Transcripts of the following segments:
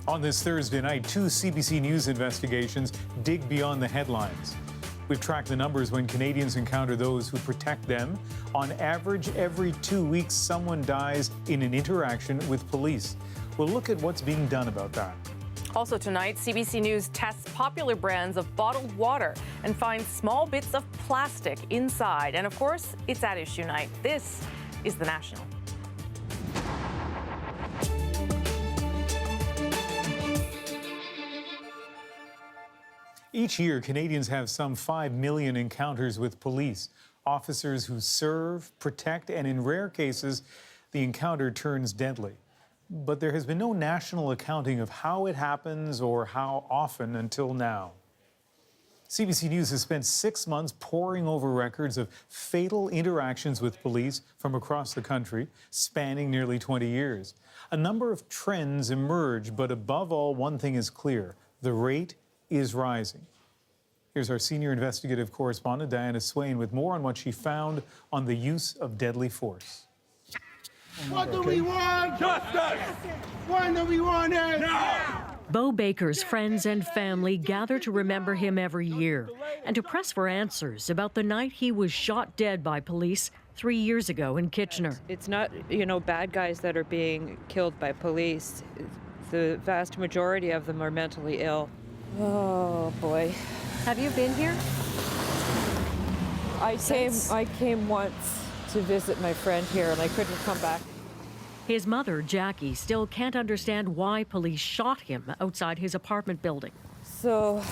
On this Thursday night, 2 CBC News investigations dig beyond the headlines. We've tracked the numbers when Canadians encounter those who protect them. On average, every 2 weeks, someone dies in an interaction with police. We'll look at what's being done about that. Also tonight, CBC News tests popular brands of bottled water and finds small bits of plastic inside. And of course, it's at issue night. This is The National. Each year, Canadians have some 5 million encounters with police, officers who serve, protect, and in rare cases, the encounter turns deadly. But there has been no national accounting of how it happens or how often until now. CBC News has spent 6 months poring over records of fatal interactions with police from across the country, spanning nearly 20 years. A number of trends emerge, but above all, one thing is clear: the rate is rising. Here's our senior investigative correspondent, Diana Swain, with more on what she found on the use of deadly force. What do we want? Justice! When do we want it? Now! Bo Baker's friends and family gather to remember him every year and to press for answers about the night he was shot dead by police 3 years ago in Kitchener. It's not, bad guys that are being killed by police. The vast majority of them are mentally ill. Oh, boy. Have you been here? I came once to visit my friend here, and I couldn't come back. His mother, Jackie, still can't understand why police shot him outside his apartment building. So,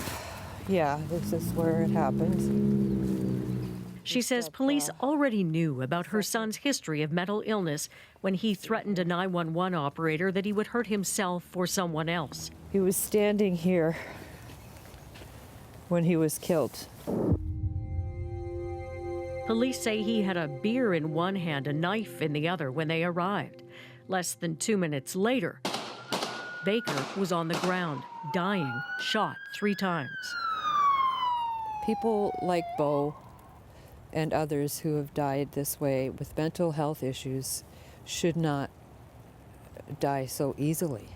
yeah, this is where it happened. She says police already knew about her son's history of mental illness when he threatened a 911 operator that he would hurt himself or someone else. He was standing here when he was killed. Police say he had a beer in one hand, a knife in the other when they arrived. Less than 2 minutes later, Baker was on the ground, dying, shot 3 times. People like Bo and others who have died this way with mental health issues should not die so easily.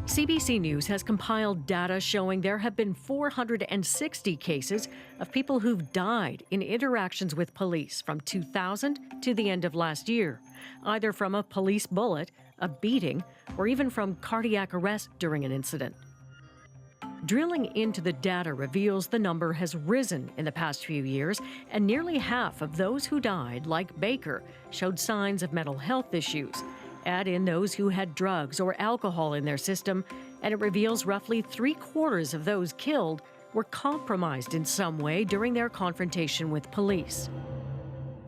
CBC News has compiled data showing there have been 460 cases of people who've died in interactions with police from 2000 to the end of last year, either from a police bullet, a beating, or even from cardiac arrest during an incident. Drilling into the data reveals the number has risen in the past few years, and nearly half of those who died, like Baker, showed signs of mental health issues. Add in those who had drugs or alcohol in their system, and it reveals roughly 3/4 of those killed were compromised in some way during their confrontation with police.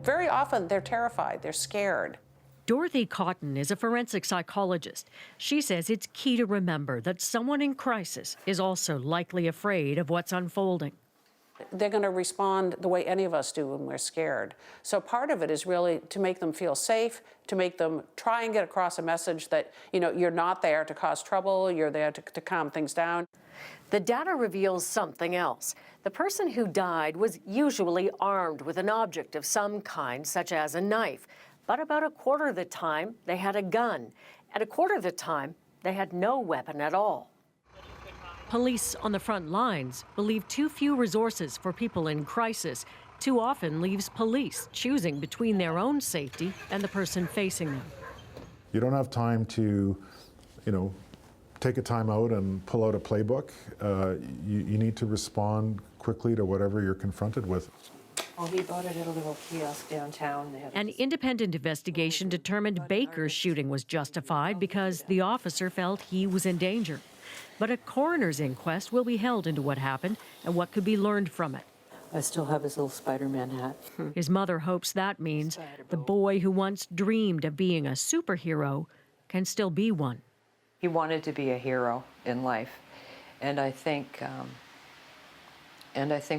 Very often they're terrified, they're scared. Dorothy Cotton is a forensic psychologist. She says it's key to remember that someone in crisis is also likely afraid of what's unfolding. They're going to respond the way any of us do when we're scared. So part of it is really to make them feel safe, to make them try and get across a message that, you're not there to cause trouble, you're there to calm things down. The data reveals something else. The person who died was usually armed with an object of some kind, such as a knife. But about 1/4 of the time, they had a gun. And 1/4 of the time, they had no weapon at all. Police on the front lines believe too few resources for people in crisis too often leaves police choosing between their own safety and the person facing them. You don't have time to, take a time out and pull out a playbook. You need to respond quickly to whatever you're confronted with. Oh, he bought it at a little kiosk downtown. An independent investigation determined Baker's shooting was justified because the officer felt he was in danger. But a coroner's inquest will be held into what happened and what could be learned from it. I still have his little Spider-Man hat. His mother hopes that means the boy who once dreamed of being a superhero can still be one. He wanted to be a hero in life, and I think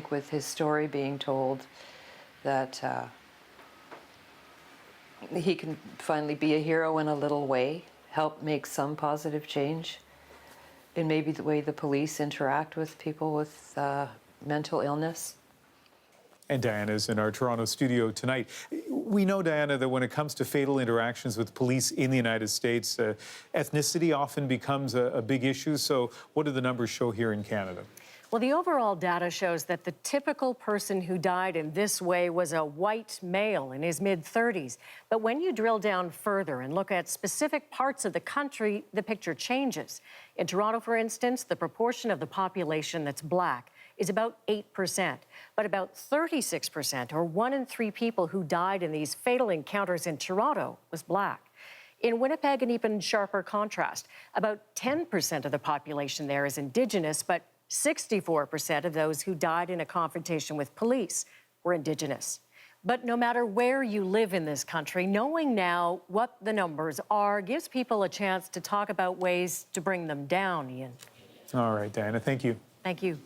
with his story being told that he can finally be a hero in a little way, help make some positive change in maybe the way the police interact with people with mental illness. And Diana's in our Toronto studio tonight. We know, Diana, that when it comes to fatal interactions with police in the United States, ethnicity often becomes a big issue. So what do the numbers show here in Canada? Well, the overall data shows that the typical person who died in this way was a white male in his mid-30s. But when you drill down further and look at specific parts of the country, the picture changes. In Toronto, for instance, the proportion of the population that's black is about 8%, but about 36%, or 1 in 3 people who died in these fatal encounters in Toronto, was black. In Winnipeg, an even sharper contrast. About 10% of the population there is Indigenous, but 64% of those who died in a confrontation with police were Indigenous. But no matter where you live in this country, knowing now what the numbers are gives people a chance to talk about ways to bring them down, Ian. All right, Diana, thank you. Thank you.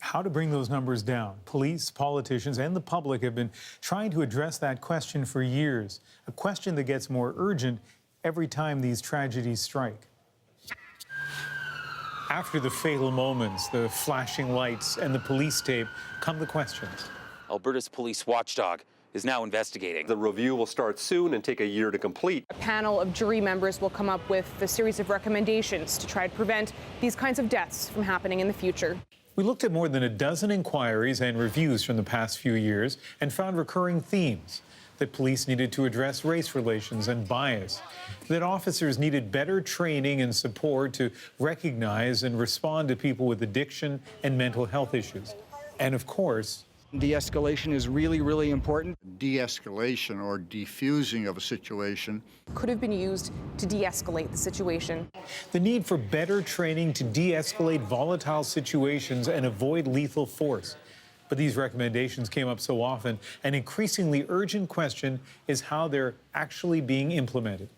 How to bring those numbers down? Police, politicians, and the public have been trying to address that question for years, a question that gets more urgent every time these tragedies strike. After the fatal moments, the flashing lights, and the police tape, come the questions. Alberta's police watchdog is now investigating. The review will start soon and take a year to complete. A panel of jury members will come up with a series of recommendations to try to prevent these kinds of deaths from happening in the future. We looked at more than a dozen inquiries and reviews from the past few years and found recurring themes. That police needed to address race relations and bias, that officers needed better training and support to recognize and respond to people with addiction and mental health issues. And of course, de-escalation is really, really important. De-escalation or defusing of a situation could have been used to de-escalate the situation. The need for better training to de-escalate volatile situations and avoid lethal force. But these recommendations came up so often, an increasingly urgent question is how they're actually being implemented.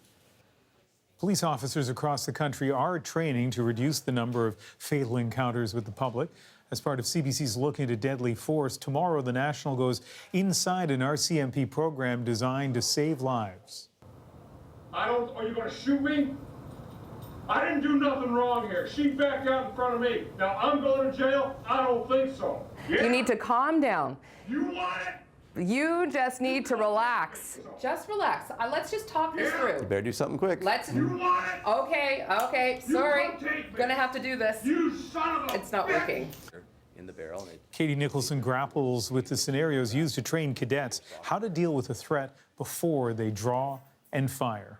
Police officers across the country are training to reduce the number of fatal encounters with the public. As part of CBC's Look into Deadly Force, tomorrow the National goes inside an RCMP program designed to save lives. Are you going to shoot me? I didn't do nothing wrong here. She backed out in front of me. Now I'm going to jail? I don't think so. Yeah. You need to calm down. You want it? You just need to relax. Just relax. Let's just talk this through. You better do something quick. You want it? Okay, sorry. Gonna have to do this. You son of a It's not working. In the barrel. Katie Nicholson grapples with the scenarios used to train cadets how to deal with a threat before they draw and fire.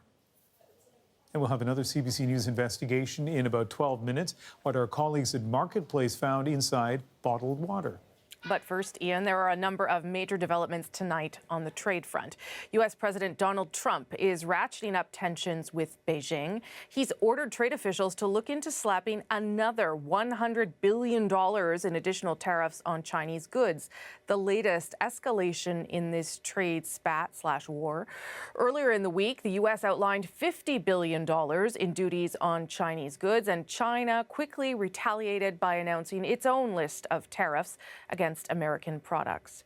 And we'll have another CBC News investigation in about 12 minutes, what our colleagues at Marketplace found inside bottled water. But first, Ian, there are a number of major developments tonight on the trade front. U.S. President Donald Trump is ratcheting up tensions with Beijing. He's ordered trade officials to look into slapping another $100 billion in additional tariffs on Chinese goods, the latest escalation in this trade spat/war. Earlier in the week, the U.S. outlined $50 billion in duties on Chinese goods, and China quickly retaliated by announcing its own list of tariffs against American products.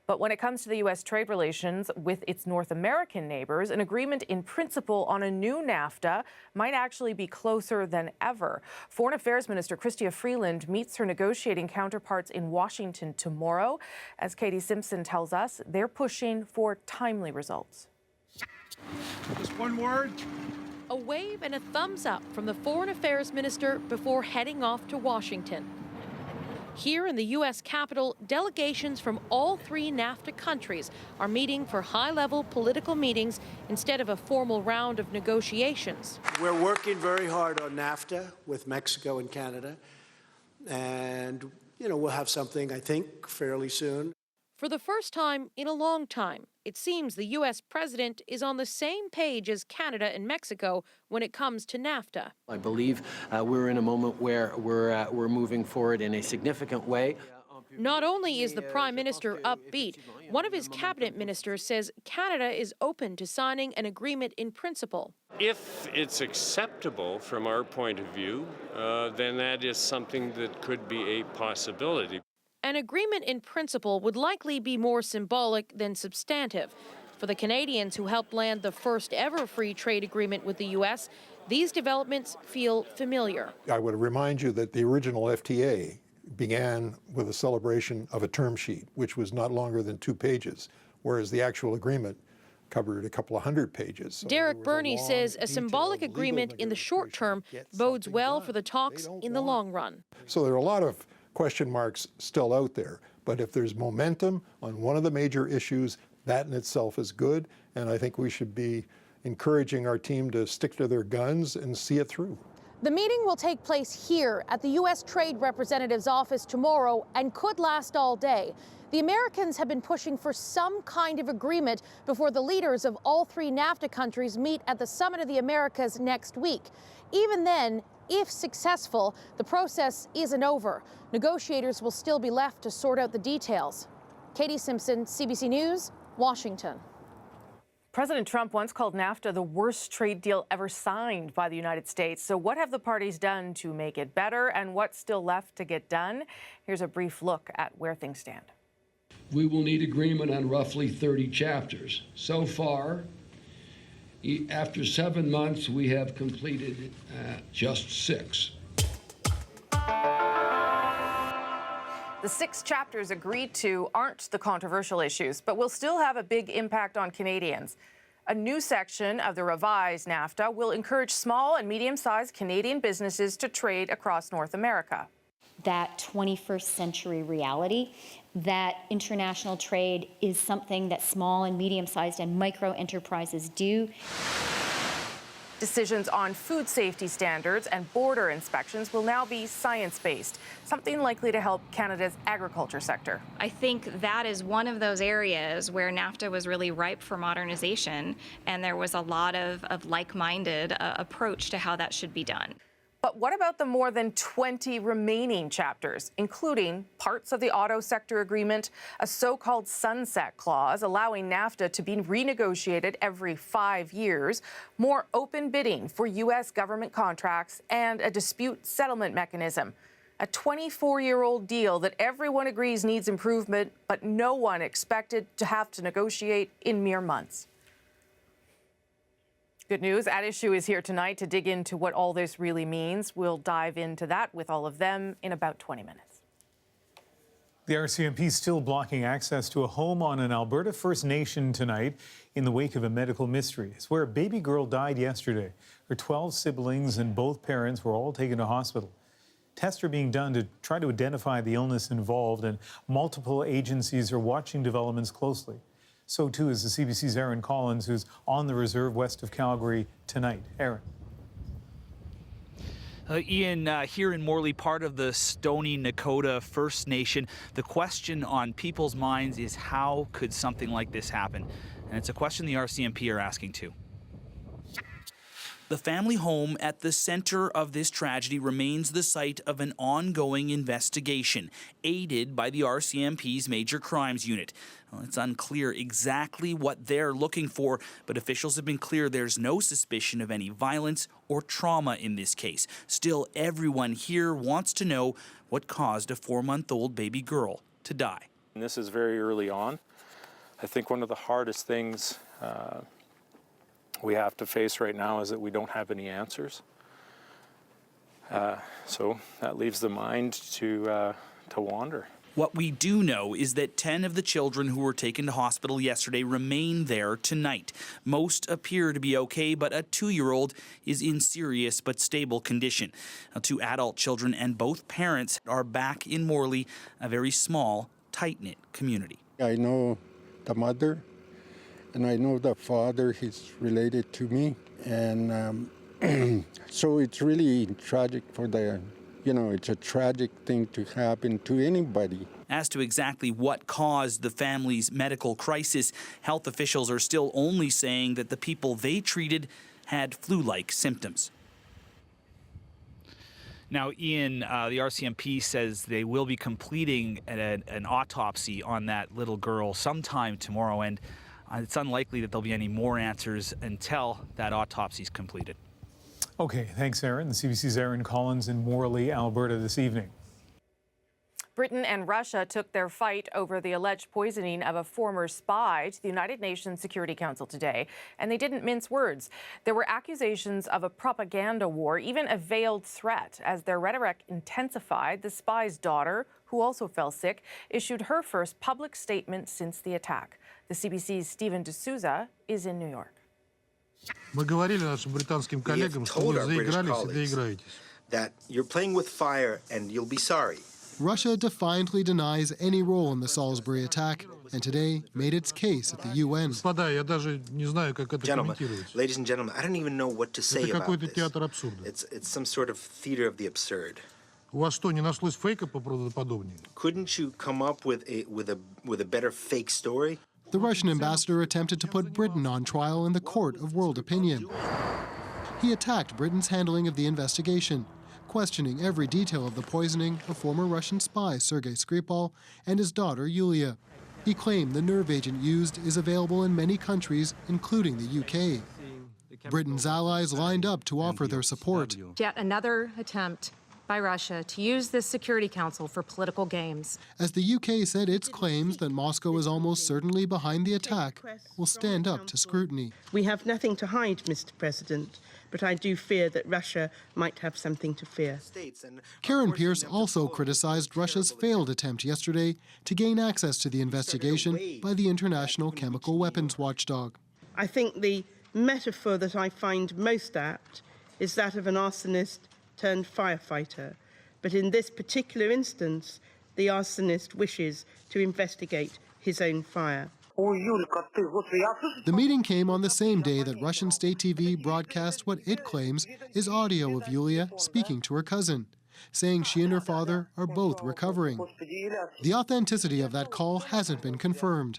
But when it comes to the U.S. trade relations with its North American neighbors, an agreement in principle on a new NAFTA might actually be closer than ever. Foreign Affairs Minister Chrystia Freeland meets her negotiating counterparts in Washington tomorrow. As Katie Simpson tells us, they're pushing for timely results. Just one word. A wave and a thumbs up from the Foreign Affairs Minister before heading off to Washington. Here in the U.S. Capitol, delegations from all 3 NAFTA countries are meeting for high-level political meetings instead of a formal round of negotiations. We're working very hard on NAFTA with Mexico and Canada, and, we'll have something, I think, fairly soon. For the first time in a long time, it seems the U.S. president is on the same page as Canada and Mexico when it comes to NAFTA. I believe we're in a moment where we're moving forward in a significant way. Not only is the Prime Minister upbeat, one of his cabinet ministers says Canada is open to signing an agreement in principle. If it's acceptable from our point of view, then that is something that could be a possibility. An agreement in principle would likely be more symbolic than substantive. For the Canadians who helped land the first ever free trade agreement with the U.S., these developments feel familiar. I would remind you that the original FTA began with a celebration of a term sheet, which was not longer than 2 pages, whereas the actual agreement covered a couple of 100 pages. So Derek Burney says a symbolic agreement in the short term bodes well for the talks in the long run. So there are a lot of question marks still out there, but if there's momentum on one of the major issues, that in itself is good, and I think we should be encouraging our team to stick to their guns and see it through. The meeting will take place here at the U.S. Trade Representative's office tomorrow and could last all day. The Americans have been pushing for some kind of agreement before the leaders of all 3 NAFTA countries meet at the Summit of the Americas next week. Even then, if successful, the process isn't over. Negotiators will still be left to sort out the details. Katie Simpson, CBC News, Washington. President Trump once called NAFTA the worst trade deal ever signed by the United States. So what have the parties done to make it better, and what's still left to get done? Here's a brief look at where things stand. We will need agreement on roughly 30 chapters. So far, after 7 months, we have completed just 6. The 6 chapters agreed to aren't the controversial issues, but will still have a big impact on Canadians. A new section of the revised NAFTA will encourage small and medium-sized Canadian businesses to trade across North America. That 21st century reality that international trade is something that small and medium-sized and micro enterprises do. Decisions on food safety standards and border inspections will now be science-based, something likely to help Canada's agriculture sector. I think that is one of those areas where NAFTA was really ripe for modernization, and there was a lot of like-minded approach to how that should be done. But what about the more than 20 remaining chapters, including parts of the auto sector agreement, a so-called sunset clause allowing NAFTA to be renegotiated every 5 years, more open bidding for U.S. government contracts, and a dispute settlement mechanism? A 24-year-old deal that everyone agrees needs improvement, but no one expected to have to negotiate in mere months. Good news, At Issue is here tonight to dig into what all this really means. We'll dive into that with all of them in about 20 minutes. The RCMP is still blocking access to a home on an Alberta First Nation tonight in the wake of a medical mystery. It's where a baby girl died yesterday. Her 12 siblings and both parents were all taken to hospital. Tests are being done to try to identify the illness involved, and multiple agencies are watching developments closely. So too is the CBC's Aaron Collins, who's on the reserve west of Calgary tonight. Aaron. Ian, here in Morley, part of the Stoney Nakoda First Nation, the question on people's minds is how could something like this happen? And it's a question the RCMP are asking too. The family home at the center of this tragedy remains the site of an ongoing investigation, aided by the RCMP's Major Crimes Unit. Well, it's unclear exactly what they're looking for, but officials have been clear there's no suspicion of any violence or trauma in this case. Still, everyone here wants to know what caused a 4-month-old baby girl to die. And this is very early on. I think one of the hardest things we have to face right now is that we don't have any answers. So that leaves the mind to wander. What we do know is that 10 of the children who were taken to hospital yesterday remain there tonight. Most appear to be okay, but a 2-year-old is in serious but stable condition. Now, 2 adult children and both parents are back in Morley, a very small, tight-knit community. I know the mother, and I know the father. He's related to me, and so it's really tragic for the, it's a tragic thing to happen to anybody. As to exactly what caused the family's medical crisis, health officials are still only saying that the people they treated had flu-like symptoms. Now, Ian, the RCMP says they will be completing an autopsy on that little girl sometime tomorrow, and it's unlikely that there'll be any more answers until that autopsy is completed. Okay, thanks, Aaron. The CBC's Aaron Collins in Morley, Alberta this evening. Britain and Russia took their fight over the alleged poisoning of a former spy to the United Nations Security Council today, and they didn't mince words. There were accusations of a propaganda war, even a veiled threat. As their rhetoric intensified, the spy's daughter, who also fell sick, issued her first public statement since the attack. The CBC's Sedin is in New York. Мы говорили нашим британским коллегам, что вы заигрались и доиграетесь. That you're playing with fire and you'll be sorry. Russia defiantly denies any role in the Salisbury attack and today made its case at the UN. Господа, я даже не знаю, как это комментировать. Ladies and gentlemen, I don't even know what to say Это about какой-то this. театр абсурда. It's some sort of theater of the absurd. У вас что, не нашлось фейка поправдоподобнее? Couldn't you come up with a better fake story? The Russian ambassador attempted to put Britain on trial in the court of world opinion. He attacked Britain's handling of the investigation, questioning every detail of the poisoning of former Russian spy Sergei Skripal and his daughter Yulia. He claimed the nerve agent used is available in many countries, including the UK. Britain's allies lined up to offer their support. Yet another attempt by Russia to use this Security Council for political games. As the UK said its claims that Moscow is almost certainly behind the attack will stand up to scrutiny. We have nothing to hide, Mr. President, but I do fear that Russia might have something to fear. Karen Pierce also criticized Russia's failed attempt yesterday to gain access to the investigation by the International Chemical Weapons Watchdog. I think the metaphor that I find most apt is that of an arsonist turned firefighter. But in this particular instance, the arsonist wishes to investigate his own fire. The meeting came on the same day that Russian state TV broadcast what it claims is audio of Yulia speaking to her cousin, saying she and her father are both recovering. The authenticity of that call hasn't been confirmed.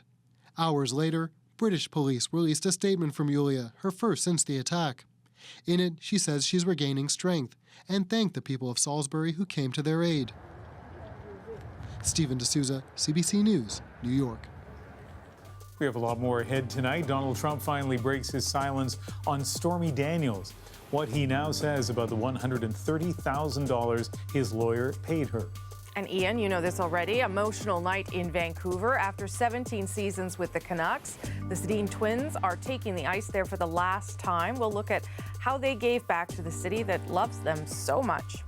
Hours later, British police released a statement from Yulia, her first since the attack. In it, she says she's regaining strength and thanked the people of Salisbury who came to their aid. Stephen D'Souza, CBC News, New York. We have a lot more ahead tonight. Donald Trump finally breaks his silence on Stormy Daniels. What he now says about the $130,000 his lawyer paid her. And Ian, you know this already, emotional night in Vancouver after 17 seasons with the Canucks. The Sedin twins are taking the ice there for the last time. We'll look at how they gave back to the city that loves them so much.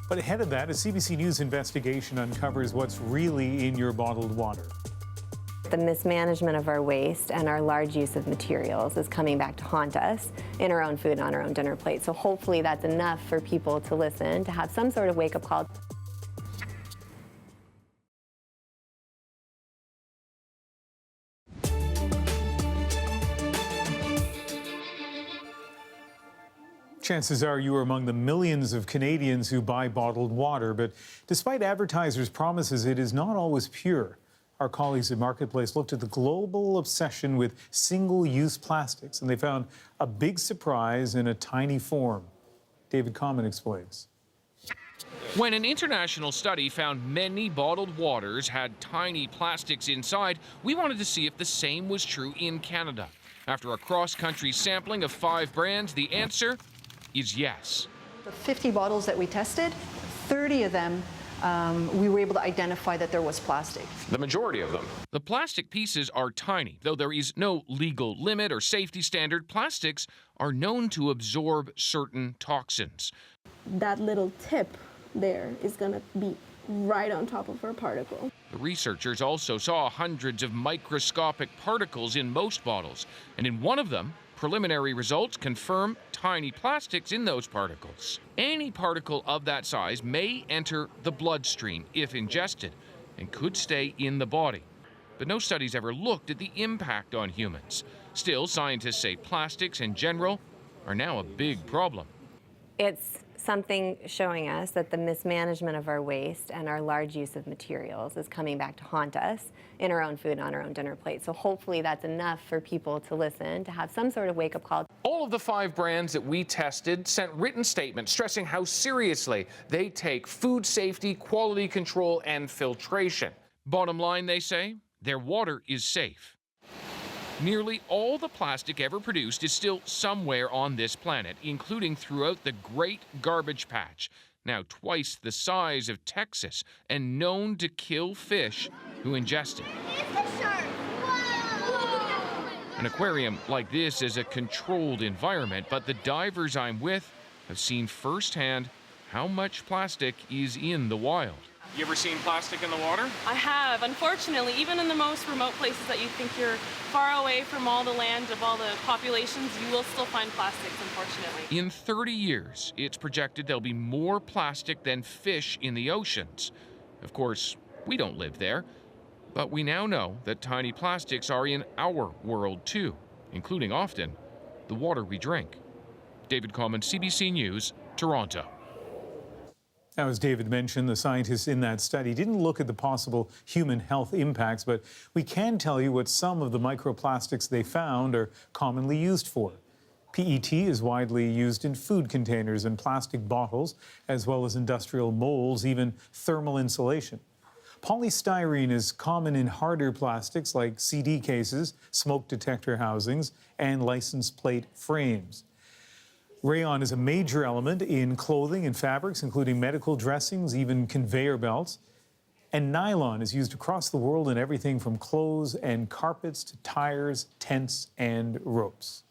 But ahead of that, a CBC News investigation uncovers what's really in your bottled water. The mismanagement of our waste and our large use of materials is coming back to haunt us in our own food and on our own dinner plate. So hopefully that's enough for people to listen, to have some sort of wake-up call. Chances are you are among the millions of Canadians who buy bottled water, but despite advertisers' promises, it is not always pure. Our colleagues at Marketplace looked at the global obsession with single-use plastics, and they found a big surprise in a tiny form. David Common explains. When an international study found many bottled waters had tiny plastics inside, we wanted to see if the same was true in Canada. After a cross-country sampling of 5 brands, the answer is yes. The 50 bottles that we tested, 30 of them we were able to identify that there was plastic. The majority of them. The plastic pieces are tiny. Though there is no legal limit or safety standard, plastics are known to absorb certain toxins. That little tip there is going to be right on top of our particle. The researchers also saw hundreds of microscopic particles in most bottles, and in one of them, preliminary results confirm tiny plastics in those particles. Any particle of that size may enter the bloodstream if ingested and could stay in the body. But no studies ever looked at the impact on humans. Still, scientists say plastics in general are now a big problem. It's something showing us that the mismanagement of our waste and our large use of materials is coming back to haunt us in our own food and on our own dinner plate. So hopefully that's enough for people to listen, to have some sort of wake-up call. All of the 5 brands that we tested sent written statements stressing how seriously they take food safety, quality control, and filtration. Bottom line, they say, their water is safe. Nearly all the plastic ever produced is still somewhere on this planet, including throughout the Great Garbage Patch. now twice the size of Texas, and known to kill fish who ingest it. An aquarium like this is a controlled environment, but the divers I'm with have seen firsthand how much plastic is in the wild. You ever seen plastic in the water? I have. Unfortunately, even in the most remote places that you think you're far away from all the land of all the populations, you will still find plastics, unfortunately. In 30 years, it's projected there'll be more plastic than fish in the oceans. Of course, we don't live there, but we now know that tiny plastics are in our world too, including often the water we drink. David Coleman, CBC News, Toronto. Now, as David mentioned, the scientists in that study didn't look at the possible human health impacts, but we can tell you what some of the microplastics they found are commonly used for. PET is widely used in food containers and plastic bottles, as well as industrial molds, even thermal insulation. Polystyrene is common in harder plastics like CD cases, smoke detector housings, and license plate frames. Rayon is a major element in clothing and fabrics, including medical dressings, even conveyor belts. And nylon is used across the world in everything from clothes and carpets to tires, tents, and ropes.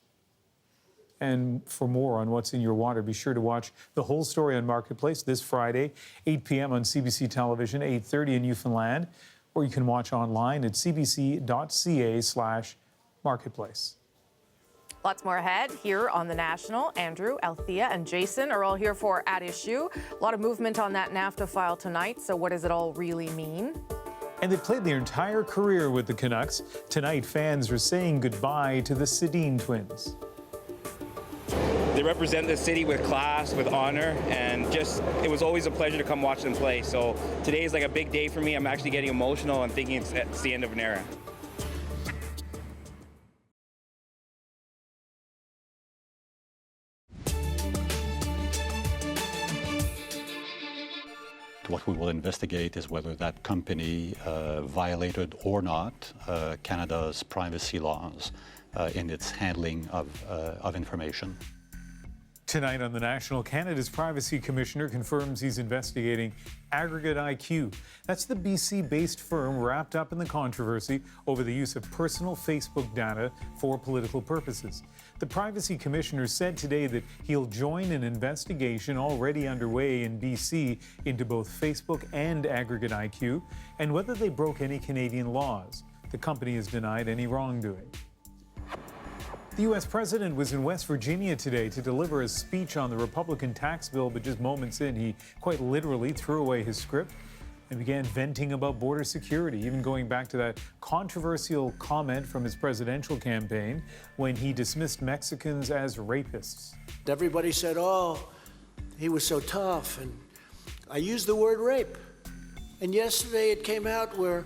And for more on what's in your water, be sure to watch the whole story on Marketplace this Friday, 8 p.m. on CBC Television, 8:30 in Newfoundland, or you can watch online at cbc.ca/marketplace. Lots more ahead here on The National. Andrew, Althea, and Jason are all here for At Issue. A lot of movement on that NAFTA file tonight, so what does it all really mean? And they played their entire career with the Canucks. Tonight, fans are saying goodbye to the Sedin twins. They represent the city with class, with honor, and just, it was always a pleasure to come watch them play. So today is like a big day for me. I'm actually getting emotional and thinking it's the end of an era. What we will investigate is whether that company violated or not Canada's privacy laws in its handling of information. Tonight on The National, Canada's Privacy Commissioner confirms he's investigating Aggregate IQ. That's the BC-based firm wrapped up in the controversy over the use of personal Facebook data for political purposes. The Privacy Commissioner said today that he'll join an investigation already underway in BC into both Facebook and Aggregate IQ and whether they broke any Canadian laws. The company has denied any wrongdoing. The U.S. president was in West Virginia today to deliver a speech on the Republican tax bill, but just moments in, he quite literally threw away his script and began venting about border security, even going back to that controversial comment from his presidential campaign when he dismissed Mexicans as rapists. Everybody said, oh, he was so tough, and I used the word rape. And yesterday it came out where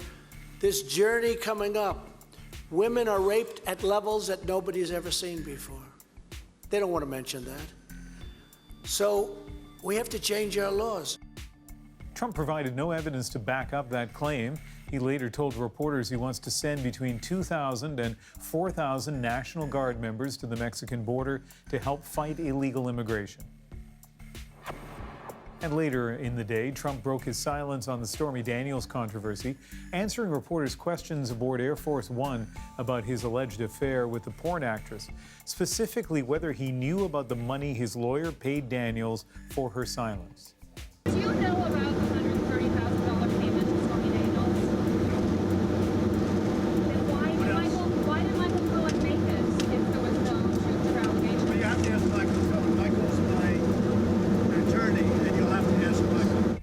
this journey coming up, women are raped at levels that nobody's ever seen before. They don't want to mention that. So we have to change our laws. Trump provided no evidence to back up that claim. He later told reporters he wants to send between 2,000 and 4,000 National Guard members to the Mexican border to help fight illegal immigration. And later in the day, Trump broke his silence on the Stormy Daniels controversy, answering reporters' questions aboard Air Force One about his alleged affair with the porn actress, specifically whether he knew about the money his lawyer paid Daniels for her silence. Do you know about the $130,000 payment to Stormy Daniels? Then why did Michael Cohen make it if there was no truth or allegation? Well, you have to ask Michael Cohen. Michael's my attorney, and you'll have to ask Michael.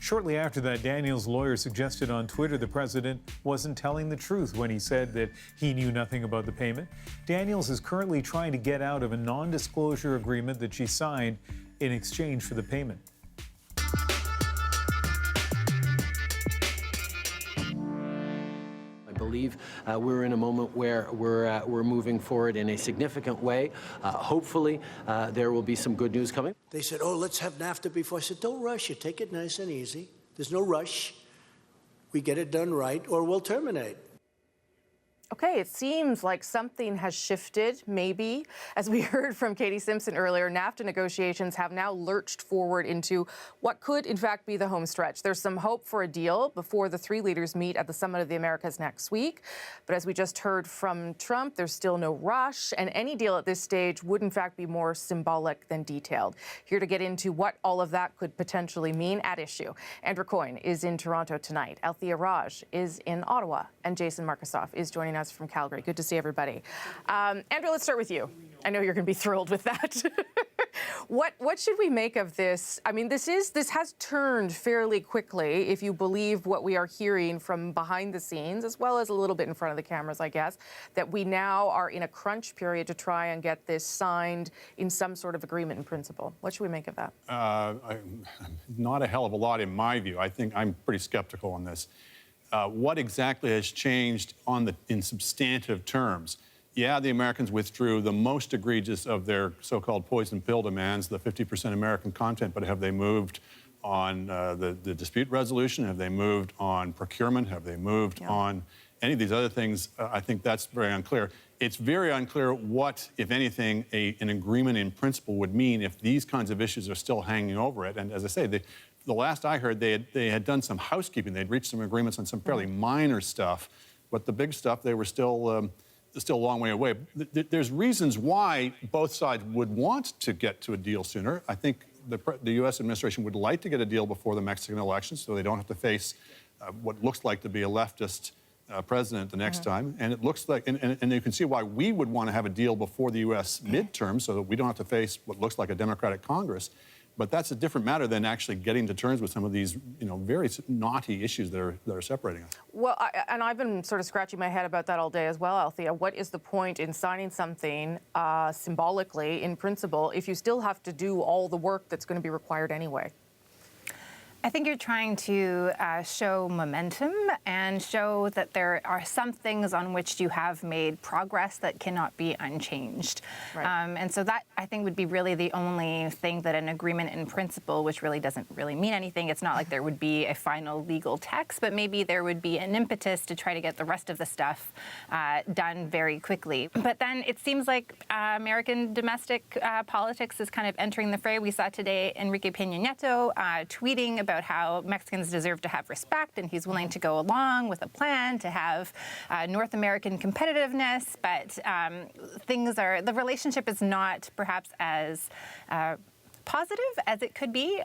Shortly after that, Daniels' lawyer suggested on Twitter the president wasn't telling the truth when he said that he knew nothing about the payment. Daniels is currently trying to get out of a non-disclosure agreement that she signed in exchange for the payment. I believe we're in a moment where we're moving forward in a significant way. Hopefully, there will be some good news coming. They said, oh, let's have NAFTA before. I said, don't rush it. Take it nice and easy. There's no rush. We get it done right, or we'll terminate. Okay, it seems like something has shifted, maybe. As we heard from Katie Simpson earlier, NAFTA negotiations have now lurched forward into what could, in fact, be the home stretch. There's some hope for a deal before the three leaders meet at the Summit of the Americas next week. But as we just heard from Trump, there's still no rush, and any deal at this stage would, in fact, be more symbolic than detailed. Here to get into what all of that could potentially mean at issue, Andrew Coyne is in Toronto tonight. Althea Raj is in Ottawa, and Jason Markusoff is joining us from Calgary. Good to see everybody. Andrew, let's start with you. I know you're going to be thrilled with that. What should we make of this? I mean, this has turned fairly quickly, if you believe what we are hearing from behind the scenes, as well as a little bit in front of the cameras, I guess, that we now are in a crunch period to try and get this signed in some sort of agreement in principle. What should we make of that? Not a hell of a lot in my view. I think I'm pretty skeptical on this. What exactly has changed in substantive terms? Yeah, the Americans withdrew the most egregious of their so-called poison pill demands, the 50% American content, but have they moved on the dispute resolution? Have they moved on procurement? Have they moved on any of these other things? I think that's very unclear. It's very unclear what, if anything, an agreement in principle would mean if these kinds of issues are still hanging over it. And as I say, the last I heard, they had done some housekeeping. They'd reached some agreements on some fairly minor stuff, but the big stuff, they were still a long way away. There's reasons why both sides would want to get to a deal sooner. I think the U.S. administration would like to get a deal before the Mexican elections so they don't have to face what looks like to be a leftist president the next time. And it looks like, and you can see why we would want to have a deal before the U.S. midterm so that we don't have to face what looks like a Democratic Congress. But that's a different matter than actually getting to terms with some of these, very knotty issues that are separating us. Well, I've been sort of scratching my head about that all day as well, Althea. What is the point in signing something symbolically, in principle, if you still have to do all the work that's going to be required anyway? I think you're trying to show momentum and show that there are some things on which you have made progress that cannot be unchanged. Right. And so that, I think, would be really the only thing that an agreement in principle, which really doesn't really mean anything. It's not like there would be a final legal text, but maybe there would be an impetus to try to get the rest of the stuff done very quickly. But then it seems like American domestic politics is kind of entering the fray. We saw today Enrique Peña Nieto tweeting about how Mexicans deserve to have respect, and he's willing to go along with a plan to have North American competitiveness, but the relationship is not perhaps as positive as it could be.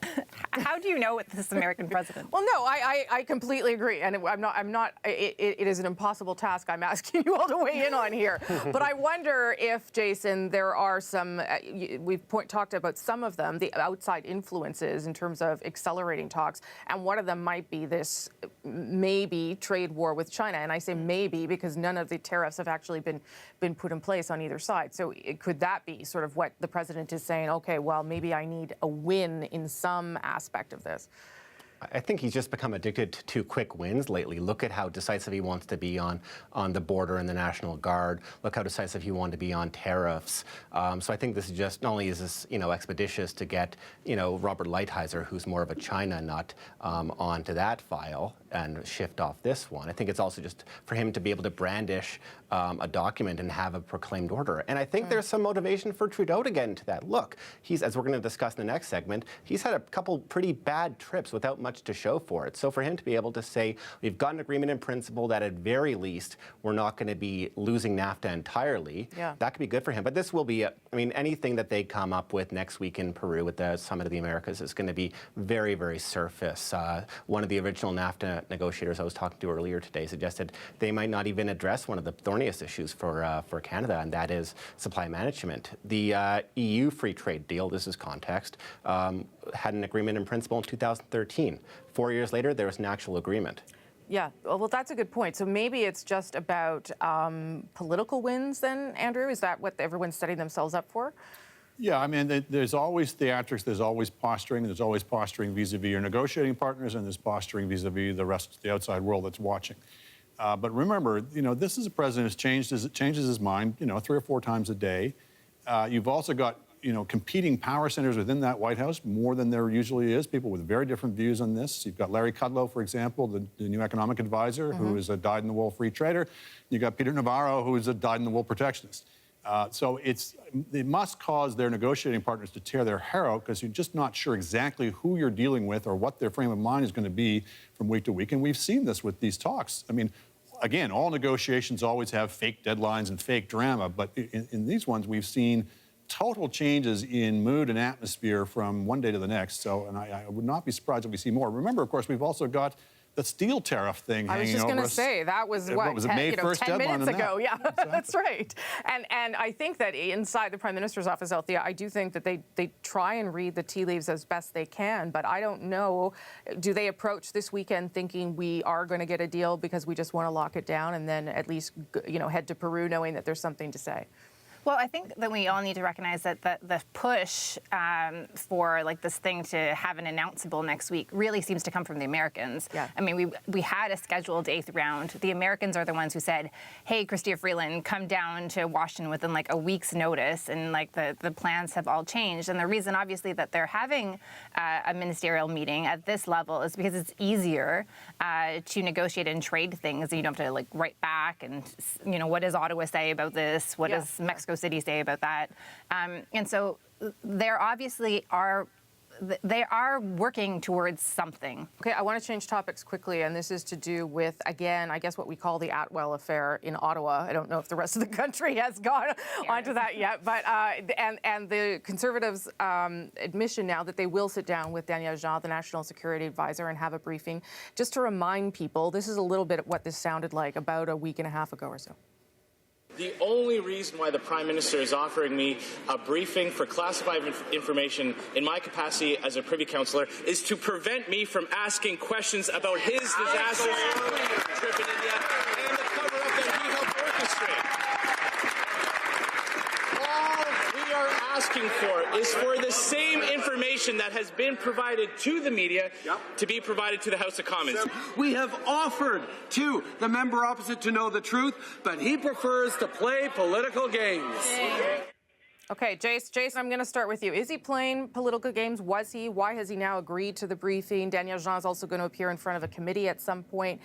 How do you know with this American president? Well, no, I completely agree, and I'm not. It is an impossible task I'm asking you all to weigh in on here. But I wonder if, Jason, there are some. We've talked about some of them, the outside influences in terms of accelerating talks, and one of them might be this maybe trade war with China. And I say maybe because none of the tariffs have actually been put in place on either side. So could that be sort of what the president is saying? Okay, well, maybe I need a win in some aspect of this. I think he's just become addicted to quick wins lately. Look at how decisive he wants to be on the border and the National Guard. Look how decisive he wanted to be on tariffs. So I think this is just, not only is this, expeditious to get, Robert Lighthizer, who's more of a China nut, onto that file and shift off this one. I think it's also just for him to be able to brandish a document and have a proclaimed order. And I think there's some motivation for Trudeau to get into that. Look, as we're going to discuss in the next segment, he's had a couple pretty bad trips without much to show for it. So for him to be able to say, we've got an agreement in principle that at very least we're not going to be losing NAFTA entirely, that could be good for him. But this will be, anything that they come up with next week in Peru with the Summit of the Americas is going to be very, very surface. One of the original NAFTA negotiators I was talking to earlier today suggested they might not even address one of the thorniest issues for Canada, and that is supply management. The EU free trade deal, this is context, had an agreement in principle in 2013. 4 years later, there was an actual agreement. Yeah, well, that's a good point. So maybe it's just about political wins then, Andrew? Is that what everyone's setting themselves up for? Yeah, there's always theatrics, there's always posturing vis-a-vis your negotiating partners, and there's posturing vis-a-vis the rest of the outside world that's watching. But remember, this is a president who changes his mind, 3 or 4 times a day. You've also got, competing power centers within that White House, more than there usually is, people with very different views on this. You've got Larry Kudlow, for example, the new economic advisor, who is a dyed-in-the-wool free trader. You've got Peter Navarro, who is a dyed-in-the-wool protectionist. So it must cause their negotiating partners to tear their hair out, because you're just not sure exactly who you're dealing with or what their frame of mind is going to be from week to week. And we've seen this with these talks. I mean, again, all negotiations always have fake deadlines and fake drama, but in these ones, we've seen total changes in mood and atmosphere from one day to the next. So, and I would not be surprised if we see more. Remember, of course, we've also got the steel tariff thing hanging over us. I was just going to say, that was what, 10 minutes ago. Yeah, exactly. That's right. And I think that inside the Prime Minister's office, Althea, I do think that they try and read the tea leaves as best they can, but I don't know, do they approach this weekend thinking we are going to get a deal because we just want to lock it down and then at least, head to Peru knowing that there's something to say? Well, I think that we all need to recognize that the push for this thing to have an announceable next week really seems to come from the Americans. Yeah. I mean, we had a scheduled 8th round. The Americans are the ones who said, hey, Chrystia Freeland, come down to Washington within a week's notice, and the plans have all changed. And the reason, obviously, that they're having a ministerial meeting at this level is because it's easier to negotiate and trade things. You don't have to write back and, what does Ottawa say about this? What does Mexico City say about that? And so there obviously they are working towards something. Okay, I want to change topics quickly, and this is to do with, again, I guess what we call the Atwell affair in Ottawa. I don't know if the rest of the country has gone onto that yet, but and the Conservatives' admission now that they will sit down with Daniel Jean, the National Security Advisor, and have a briefing. Just to remind people, this is a little bit of what this sounded like about a week and a half ago or so. The only reason why the Prime Minister is offering me a briefing for classified information in my capacity as a Privy Councillor is to prevent me from asking questions about his disastrous trip in India and the cover-up that he helped orchestrate. All we are asking for is for the same information that has been provided to the media to be provided to the House of Commons. We have offered to the member opposite to know the truth, but he prefers to play political games. Okay, Jace, I'm going to start with you. Is he playing political games? Was he? Why has he now agreed to the briefing? Daniel Jean is also going to appear in front of a committee at some point.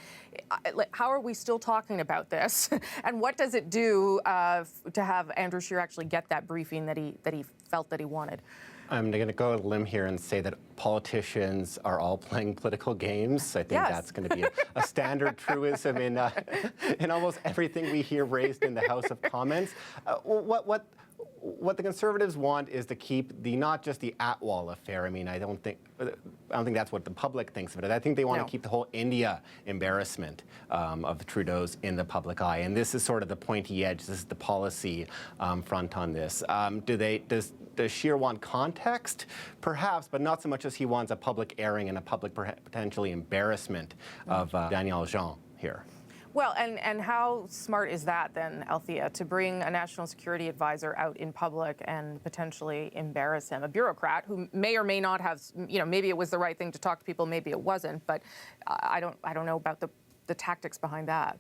How are we still talking about this? And what does it do to have Andrew Scheer actually get that briefing that he felt that he wanted? I'm going to go on a limb here and say that politicians are all playing political games. I think that's going to be a standard truism in almost everything we hear raised in the House of Commons. What the Conservatives want is to keep not just the Atwell affair. I mean, I don't think that's what the public thinks of it. I think they want to keep the whole India embarrassment of the Trudeaus in the public eye. And this is sort of the pointy edge. This is the policy front on this. Does Scheer want context? Perhaps, but not so much as he wants a public airing and a public potentially embarrassment of Daniel Jean here. Well, and how smart is that then, Althea, to bring a national security advisor out in public and potentially embarrass him? A bureaucrat who may or may not have, maybe it was the right thing to talk to people, maybe it wasn't, but I don't know about the tactics behind that.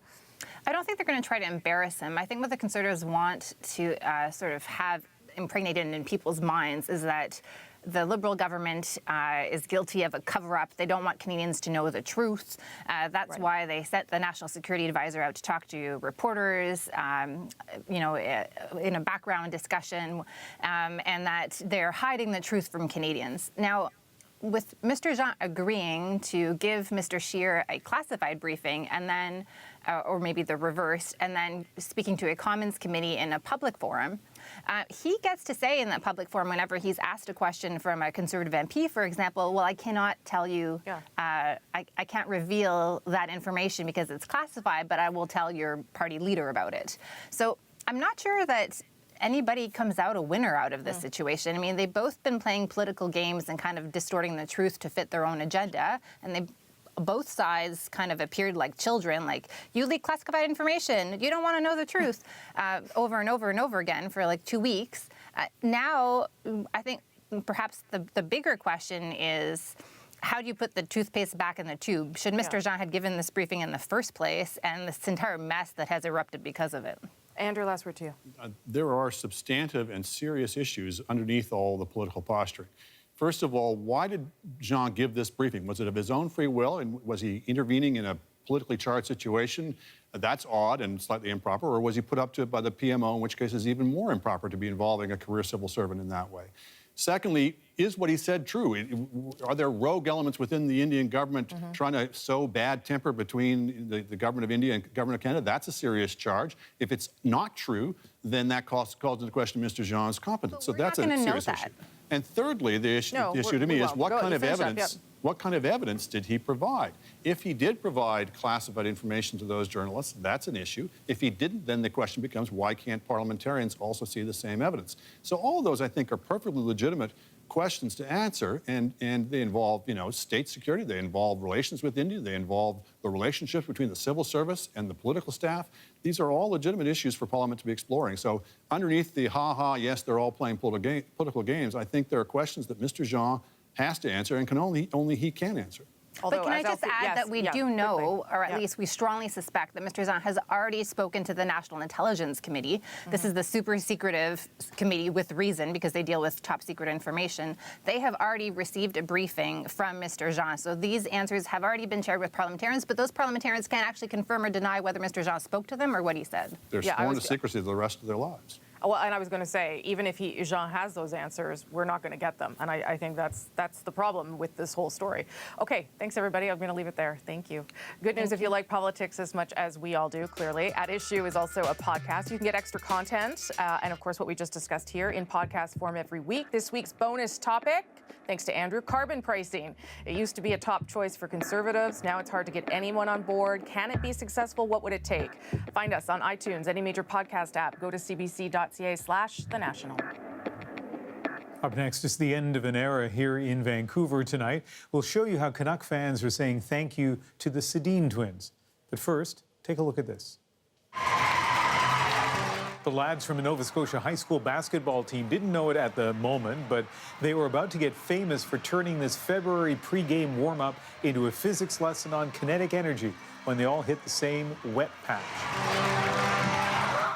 I don't think they're going to try to embarrass him. I think what the Conservatives want to sort of have impregnated in people's minds is that the Liberal government is guilty of a cover-up. They don't want Canadians to know the truth. That's why they sent the National Security Advisor out to talk to reporters, in a background discussion, and that they're hiding the truth from Canadians. Now, with Mr. Jean agreeing to give Mr. Scheer a classified briefing and then, or maybe the reverse, and then speaking to a Commons committee in a public forum, he gets to say in that public forum whenever he's asked a question from a Conservative MP, for example, well, I cannot tell you, I can't reveal that information because it's classified, but I will tell your party leader about it. So I'm not sure that anybody comes out a winner out of this situation. I mean, they've both been playing political games and kind of distorting the truth to fit their own agenda, and both sides kind of appeared like children, like, you leak classified information, you don't want to know the truth, over and over and over again for like 2 weeks. Now, I think perhaps the bigger question is, how do you put the toothpaste back in the tube? Should Mr. Jean have given this briefing in the first place and this entire mess that has erupted because of it? Andrew, last word to you. There are substantive and serious issues underneath all the political posturing. First of all, why did Jean give this briefing? Was it of his own free will, and was he intervening in a politically charged situation? That's odd and slightly improper. Or was he put up to it by the PMO, in which case it's even more improper to be involving a career civil servant in that way? Secondly, is what he said true? Are there rogue elements within the Indian government trying to sow bad temper between the government of India and government of Canada? That's a serious charge. If it's not true, then that calls into question Mr. Jean's competence. So that's a serious issue. And thirdly, the issue to me is what kind of evidence? What kind of evidence did he provide? If he did provide classified information to those journalists, that's an issue. If he didn't, then the question becomes, why can't parliamentarians also see the same evidence? So all of those, I think, are perfectly legitimate questions to answer, and they involve, state security, they involve relations with India, they involve the relationships between the civil service and the political staff. These are all legitimate issues for Parliament to be exploring. So underneath the yes, they're all playing political games, I think there are questions that Mr. Jean has to answer and can only he can answer. But can I just add that we do know, or at least we strongly suspect, that Mr. Jean has already spoken to the National Intelligence Committee. This is the super secretive committee with reason, because they deal with top secret information. They have already received a briefing from Mr. Jean. So these answers have already been shared with parliamentarians, but those parliamentarians can't actually confirm or deny whether Mr. Jean spoke to them or what he said. They're sworn to secrecy the rest of their lives. Well, and I was going to say, even if Jean has those answers, we're not going to get them. And I think that's the problem with this whole story. Okay, thanks, everybody. I'm going to leave it there. Thank you. Good news if you like politics as much as we all do, clearly. At Issue is also a podcast. You can get extra content and, of course, what we just discussed here in podcast form every week. This week's bonus topic, thanks to Andrew, carbon pricing. It used to be a top choice for Conservatives. Now it's hard to get anyone on board. Can it be successful? What would it take? Find us on iTunes, any major podcast app. Go to cbc.ca/thenational. Up next is the end of an era here in Vancouver tonight. We'll show you how Canuck fans are saying thank you to the Sedin twins. But first, take a look at this. The lads from a Nova Scotia high school basketball team didn't know it at the moment, but they were about to get famous for turning this February pregame warm-up into a physics lesson on kinetic energy when they all hit the same wet patch.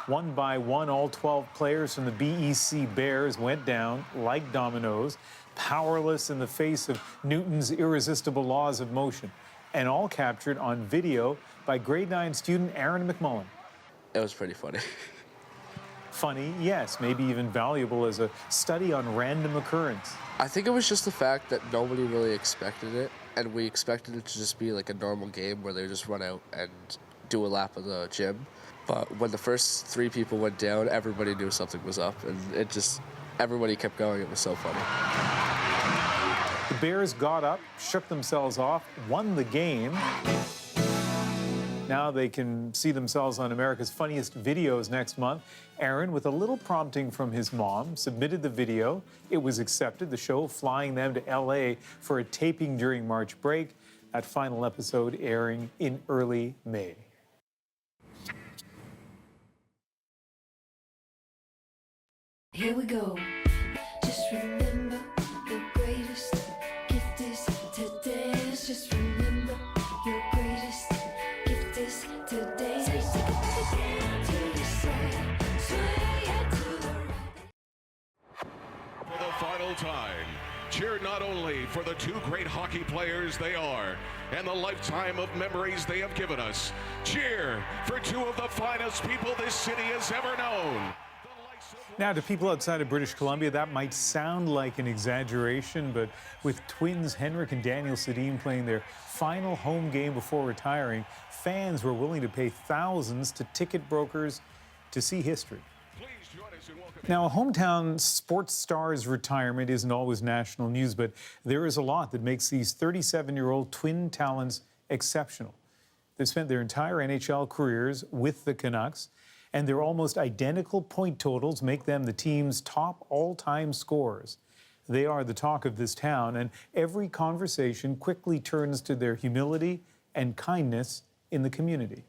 One by one, all 12 players from the BEC Bears went down like dominoes, powerless in the face of Newton's irresistible laws of motion, and all captured on video by grade 9 student Aaron McMullen. It was pretty funny. Funny, yes, maybe even valuable as a study on random occurrence. I think it was just the fact that nobody really expected it, and we expected it to just be like a normal game where they just run out and do a lap of the gym. But when the first 3 people went down, everybody knew something was up, and everybody kept going. It was so funny. The Bears got up, shook themselves off, won the game. Now they can see themselves on America's Funniest Videos next month. Aaron, with a little prompting from his mom, submitted the video. It was accepted, the show flying them to LA for a taping during March break. That final episode airing in early May. Here we go. Just remember your greatest gift is today. Just remember your greatest gift is today. Take a to the side, sway to the right. For the final time, cheer not only for the 2 great hockey players they are and the lifetime of memories they have given us. Cheer for 2 of the finest people this city has ever known. Now, to people outside of British Columbia, that might sound like an exaggeration, but with twins Henrik and Daniel Sedin playing their final home game before retiring, fans were willing to pay thousands to ticket brokers to see history. Now, a hometown sports star's retirement isn't always national news, but there is a lot that makes these 37-year-old twin talents exceptional. They've spent their entire NHL careers with the Canucks, and their almost identical point totals make them the team's top all-time scorers. They are the talk of this town, and every conversation quickly turns to their humility and kindness in the community.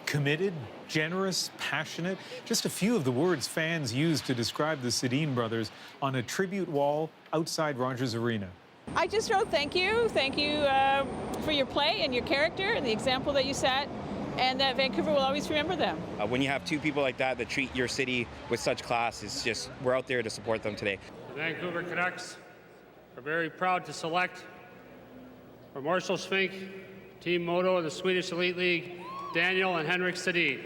Committed, generous, passionate, just a few of the words fans use to describe the Sedin brothers on a tribute wall outside Rogers Arena. I just wrote thank you for your play and your character and the example that you set. and that Vancouver will always remember them. When you have two people like that that treat your city with such class, it's just, we're out there to support them today. The Vancouver Canucks are very proud to select for Marshall Spink, Team Modo of the Swedish Elite League, Daniel and Henrik Sedin.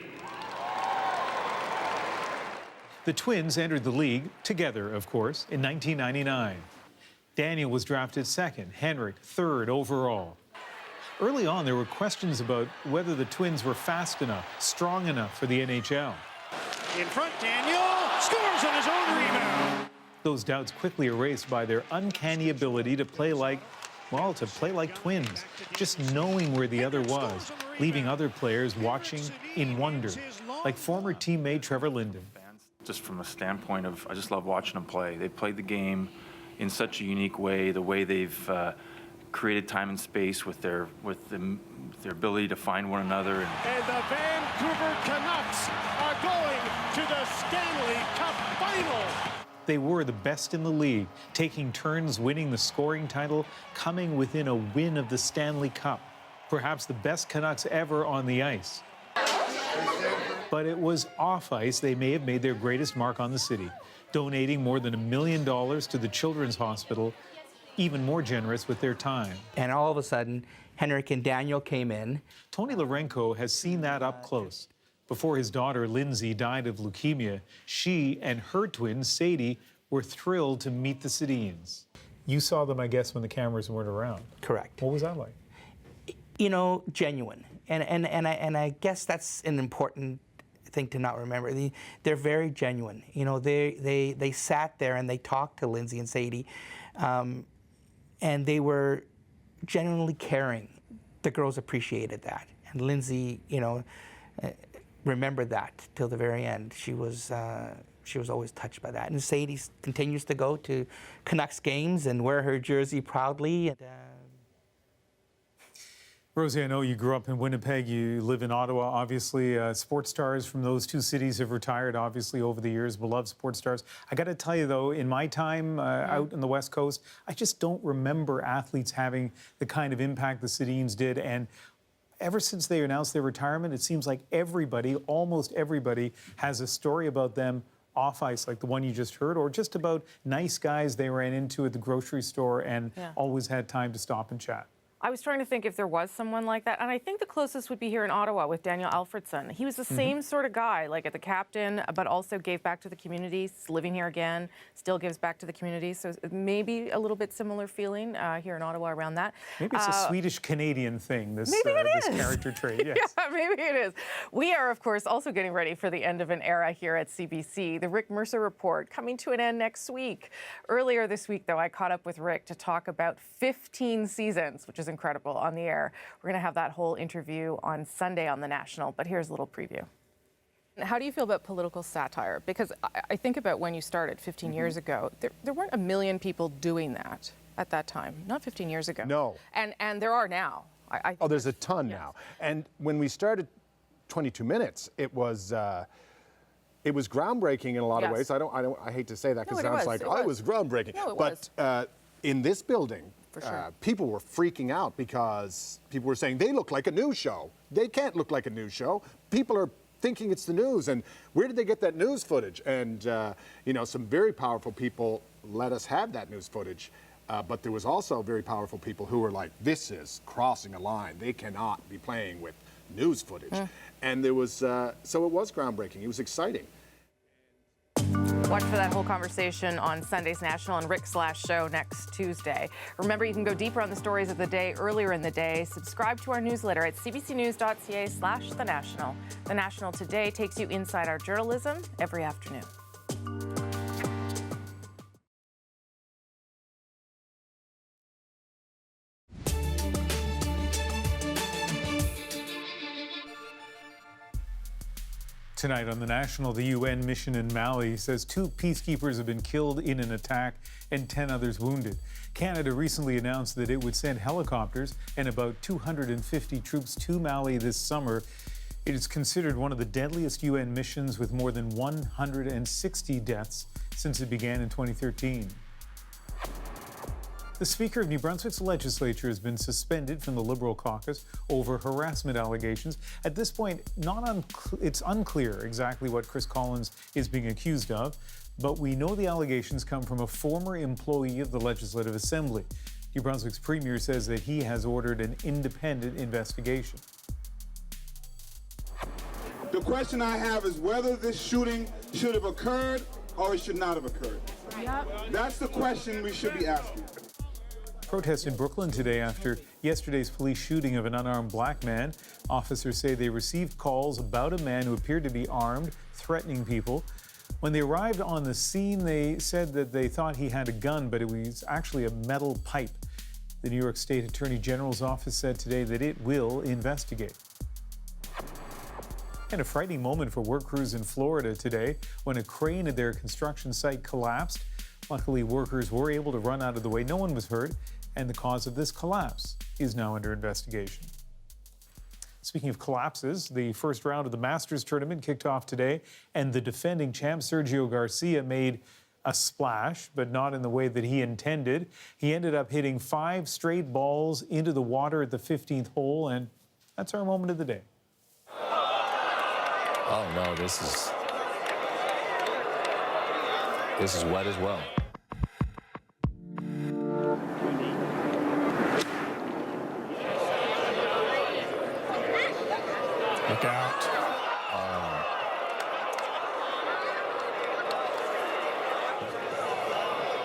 The twins entered the league together, of course, in 1999. Daniel was drafted second, Henrik third overall. Early on, there were questions about whether the twins were fast enough, strong enough for the NHL. In front, Daniel scores on his own rebound. Those doubts quickly erased by their uncanny ability to play like twins, just knowing where the other was, leaving other players watching in wonder, like former teammate Trevor Linden. Just from a standpoint of, I just love watching them play. They played the game in such a unique way, the way they've created time and space with their ability to find one another. And the Vancouver Canucks are going to the Stanley Cup Final. They were the best in the league, taking turns winning the scoring title, coming within a win of the Stanley Cup. Perhaps the best Canucks ever on the ice. But it was off ice they may have made their greatest mark on the city, donating more than $1 million to the Children's Hospital, even more generous with their time. And all of a sudden, Henrik and Daniel came in. Tony Larenko has seen that up close. Before his daughter, Lindsay, died of leukemia, she and her twin, Sadie, were thrilled to meet the Sedins. You saw them, I guess, when the cameras weren't around. Correct. What was that like? You know, genuine. And I guess that's an important thing to not remember. They're very genuine. You know, they sat there and they talked to Lindsay and Sadie, and they were genuinely caring. The girls appreciated that, and Lindsay, you know, remembered that till the very end. She was always touched by that. And Sadie continues to go to Canucks games and wear her jersey proudly. And, Rosie, I know you grew up in Winnipeg. You live in Ottawa, obviously. Sports stars from those two cities have retired, obviously, over the years. Beloved sports stars. I got to tell you, though, in my time out on the West Coast, I just don't remember athletes having the kind of impact the Sedins did. And ever since they announced their retirement, it seems like everybody, almost everybody, has a story about them off ice, like the one you just heard, or just about nice guys they ran into at the grocery store and always had time to stop and chat. I was trying to think if there was someone like that, and I think the closest would be here in Ottawa with Daniel Alfredson. He was the same sort of guy, like at the captain, but also gave back to the community, living here again, still gives back to the community. So maybe a little bit similar feeling here in Ottawa around that. Maybe it's a Swedish-Canadian thing, this character trait, yes. Yeah, maybe it is. We are, of course, also getting ready for the end of an era here at CBC. The Rick Mercer Report coming to an end next week. Earlier this week, though, I caught up with Rick to talk about 15 seasons, which is incredible, on the air. We're going to have that whole interview on Sunday on The National, but here's a little preview. How do you feel about political satire? Because I think about when you started 15 years ago, there weren't a million people doing that at that time, not 15 years ago. No. And there are now. Oh, there's a ton now. And when we started 22 Minutes, it was groundbreaking in a lot of ways. I hate to say that because it sounds like, it was groundbreaking. No, it was. In this building, for sure. People were freaking out because people were saying, they look like a news show. They can't look like a news show. People are thinking it's the news. And where did they get that news footage? And, you know, some very powerful people let us have that news footage. But there was also very powerful people who were like, this is crossing a line. They cannot be playing with news footage. And there was, so it was groundbreaking. It was exciting. Watch for that whole conversation on Sunday's National and Rick/Show next Tuesday. Remember, you can go deeper on the stories of the day earlier in the day. Subscribe to our newsletter at cbcnews.ca/The National. The National Today takes you inside our journalism every afternoon. Tonight on The National, the UN mission in Mali says 2 peacekeepers have been killed in an attack and 10 others wounded. Canada recently announced that it would send helicopters and about 250 troops to Mali this summer. It is considered one of the deadliest UN missions with more than 160 deaths since it began in 2013. The Speaker of New Brunswick's legislature has been suspended from the Liberal caucus over harassment allegations. At this point, it's unclear exactly what Chris Collins is being accused of, but we know the allegations come from a former employee of the Legislative Assembly. New Brunswick's Premier says that he has ordered an independent investigation. The question I have is whether this shooting should have occurred or it should not have occurred. That's the question we should be asking. Protests in Brooklyn today after yesterday's police shooting of an unarmed black man. Officers say they received calls about a man who appeared to be armed, threatening people. When they arrived on the scene, they said that they thought he had a gun, but it was actually a metal pipe. The New York State Attorney General's office said today that it will investigate. And a frightening moment for work crews in Florida today when a crane at their construction site collapsed. Luckily, workers were able to run out of the way. No one was hurt, and the cause of this collapse is now under investigation. Speaking of collapses, the first round of the Masters tournament kicked off today, and the defending champ Sergio Garcia made a splash, but not in the way that he intended. He ended up hitting 5 straight balls into the water at the 15th hole, and that's our moment of the day. Oh no, this is wet as well. Look out.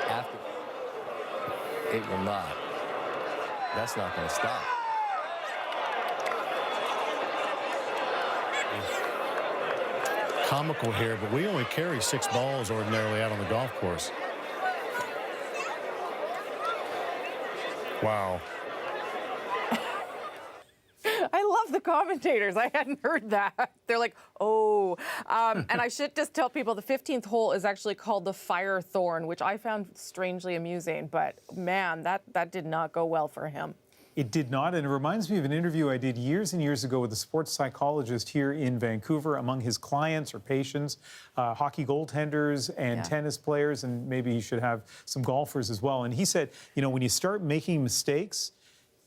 After it will not. That's not going to stop. Comical here, but we only carry 6 balls ordinarily out on the golf course. Wow. I love the commentators. I hadn't heard that. They're like, oh. And I should just tell people the 15th hole is actually called the Fire Thorn, which I found strangely amusing. But, man, that did not go well for him. It did not, and it reminds me of an interview I did years and years ago with a sports psychologist here in Vancouver. Among his clients or patients, hockey goaltenders and tennis players, and maybe he should have some golfers as well. And he said, you know, when you start making mistakes,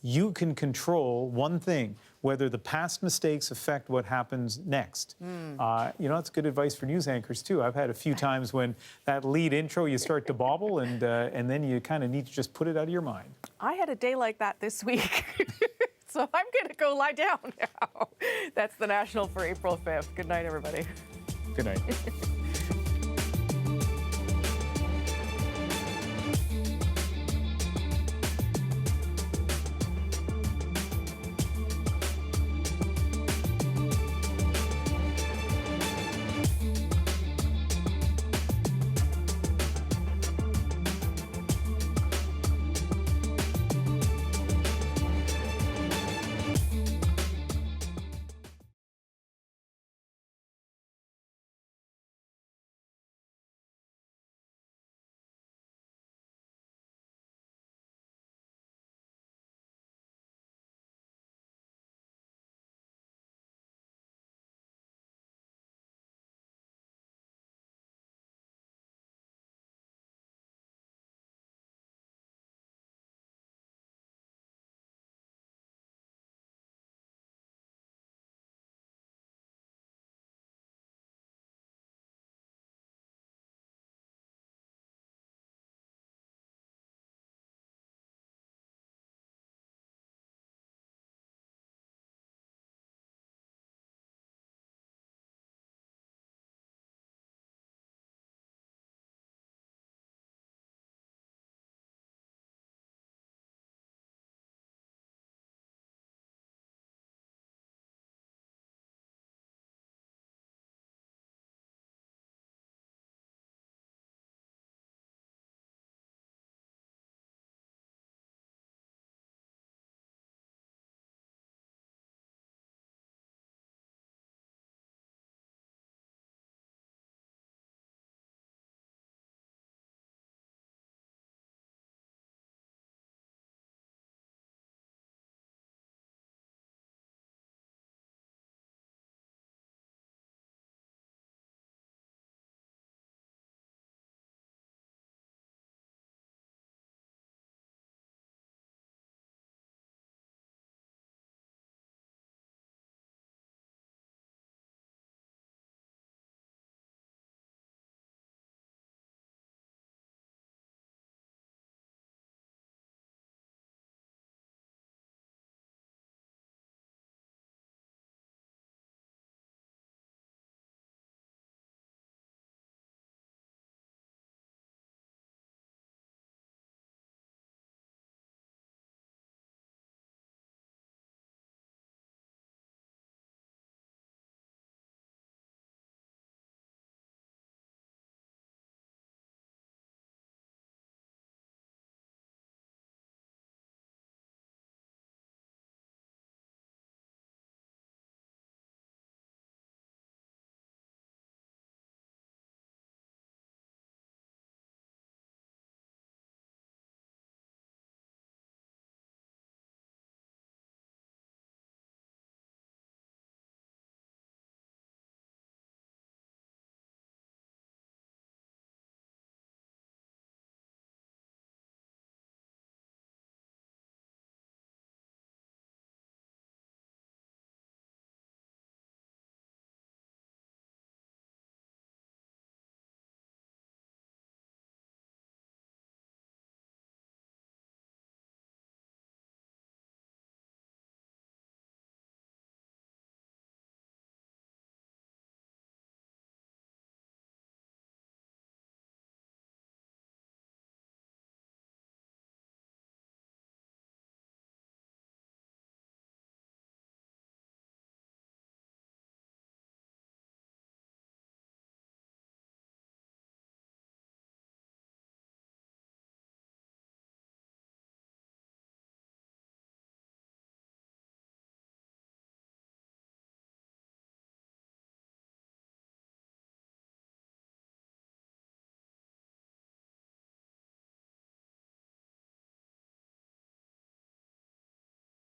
you can control one thing, whether the past mistakes affect what happens next. You know, that's good advice for news anchors, too. I've had a few times when that lead intro, you start to bobble, and then you kind of need to just put it out of your mind. I had a day like that this week. So I'm going to go lie down now. That's the National for April 5th. Good night, everybody. Good night.